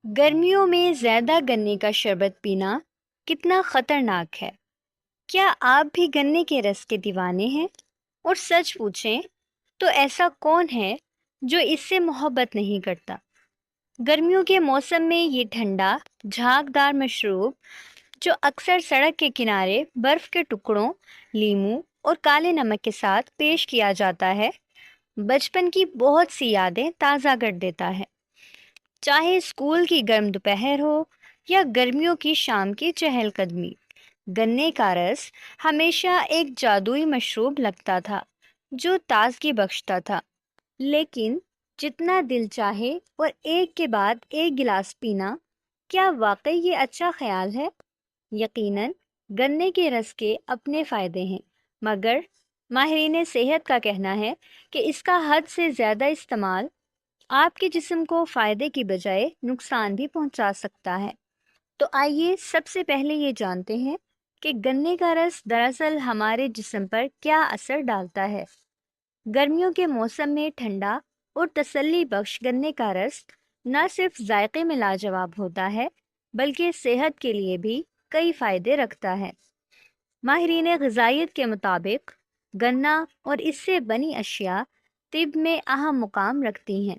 گرمیوں میں زیادہ گنے کا شربت پینا کتنا خطرناک ہے؟ کیا آپ بھی گنے کے رس کے دیوانے ہیں؟ اور سچ پوچھیں تو ایسا کون ہے جو اس سے محبت نہیں کرتا؟ گرمیوں کے موسم میں یہ ٹھنڈا جھاگدار مشروب جو اکثر سڑک کے کنارے برف کے ٹکڑوں، لیموں اور کالے نمک کے ساتھ پیش کیا جاتا ہے، بچپن کی بہت سی یادیں تازہ کر دیتا ہے۔ چاہے اسکول کی گرم دوپہر ہو یا گرمیوں کی شام کی چہل قدمی، گنے کا رس ہمیشہ ایک جادوئی مشروب لگتا تھا جو تازگی بخشتا تھا۔ لیکن جتنا دل چاہے اور ایک کے بعد ایک گلاس پینا، کیا واقعی یہ اچھا خیال ہے؟ یقیناً گنے کے رس کے اپنے فائدے ہیں، مگر ماہرین صحت کا کہنا ہے کہ اس کا حد سے زیادہ استعمال آپ کے جسم کو فائدے کی بجائے نقصان بھی پہنچا سکتا ہے۔ تو آئیے سب سے پہلے یہ جانتے ہیں کہ گنے کا رس دراصل ہمارے جسم پر کیا اثر ڈالتا ہے۔ گرمیوں کے موسم میں ٹھنڈا اور تسلی بخش گنے کا رس نہ صرف ذائقے میں لاجواب ہوتا ہے بلکہ صحت کے لیے بھی کئی فائدے رکھتا ہے۔ ماہرین غذائیت کے مطابق گنا اور اس سے بنی اشیاء طب میں اہم مقام رکھتی ہیں۔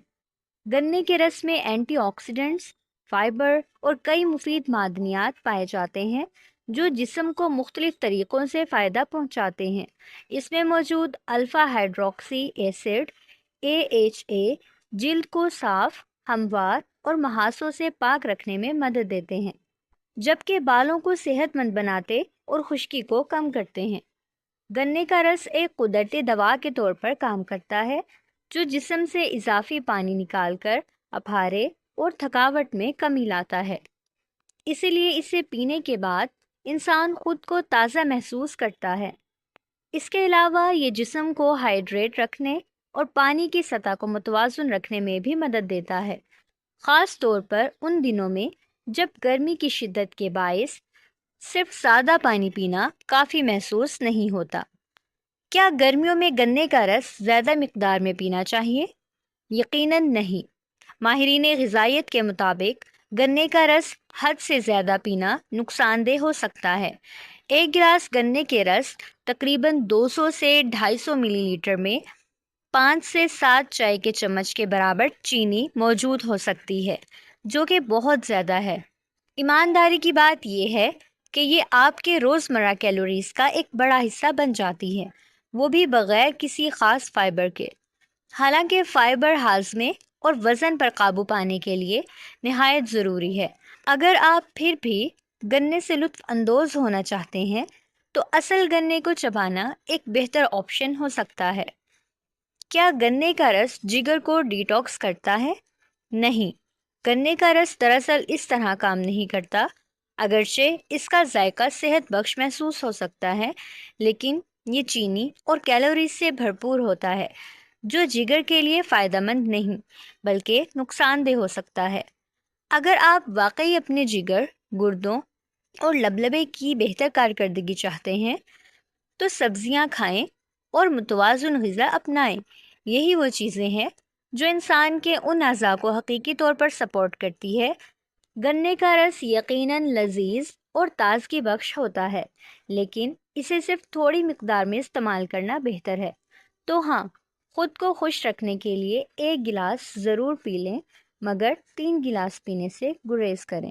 گنے کے رس میں اینٹی آکسیڈنٹس، فائبر اور کئی مفید معدنیات پائے جاتے ہیں جو جسم کو مختلف طریقوں سے فائدہ پہنچاتے ہیں۔ اس میں موجود الفا ہائیڈروکسی ایسڈ AHA جلد کو صاف، ہموار اور محاسوں سے پاک رکھنے میں مدد دیتے ہیں، جبکہ بالوں کو صحت مند بناتے اور خشکی کو کم کرتے ہیں۔ گنے کا رس ایک قدرتی دوا کے طور پر کام کرتا ہے جو جسم سے اضافی پانی نکال کر اپھارے اور تھکاوٹ میں کمی لاتا ہے۔ اسی لیے اسے پینے کے بعد انسان خود کو تازہ محسوس کرتا ہے۔ اس کے علاوہ یہ جسم کو ہائیڈریٹ رکھنے اور پانی کی سطح کو متوازن رکھنے میں بھی مدد دیتا ہے، خاص طور پر ان دنوں میں جب گرمی کی شدت کے باعث صرف سادہ پانی پینا کافی محسوس نہیں ہوتا۔ کیا گرمیوں میں گنے کا رس زیادہ مقدار میں پینا چاہیے؟ یقیناً نہیں۔ ماہرین غذائیت کے مطابق گنے کا رس حد سے زیادہ پینا نقصان دہ ہو سکتا ہے۔ ایک گلاس گنے کے رس تقریباً 200 سے 250 ملی لیٹر میں 5 سے 7 چائے کے چمچ کے برابر چینی موجود ہو سکتی ہے، جو کہ بہت زیادہ ہے۔ ایمانداری کی بات یہ ہے کہ یہ آپ کے روزمرہ کیلوریز کا ایک بڑا حصہ بن جاتی ہے، وہ بھی بغیر کسی خاص فائبر کے۔ حالانکہ فائبر ہاضمے اور وزن پر قابو پانے کے لیے نہایت ضروری ہے۔ اگر آپ پھر بھی گنے سے لطف اندوز ہونا چاہتے ہیں تو اصل گنے کو چبانا ایک بہتر آپشن ہو سکتا ہے۔ کیا گنے کا رس جگر کو ڈیٹاکس کرتا ہے؟ نہیں، گنے کا رس دراصل اس طرح کام نہیں کرتا۔ اگرچہ اس کا ذائقہ صحت بخش محسوس ہو سکتا ہے، لیکن یہ چینی اور کیلوریز سے بھرپور ہوتا ہے جو جگر کے لیے فائدہ مند نہیں بلکہ نقصان دہ ہو سکتا ہے۔ اگر آپ واقعی اپنے جگر، گردوں اور لبلبے کی بہتر کارکردگی چاہتے ہیں تو سبزیاں کھائیں اور متوازن غذا اپنائیں۔ یہی وہ چیزیں ہیں جو انسان کے ان اعضاء کو حقیقی طور پر سپورٹ کرتی ہے۔ گنے کا رس یقیناً لذیذ اور تازگی بخش ہوتا ہے، لیکن اسے صرف تھوڑی مقدار میں استعمال کرنا بہتر ہے۔ تو ہاں، خود کو خوش رکھنے کے لیے ایک گلاس ضرور پی لیں، مگر 3 گلاس پینے سے گریز کریں۔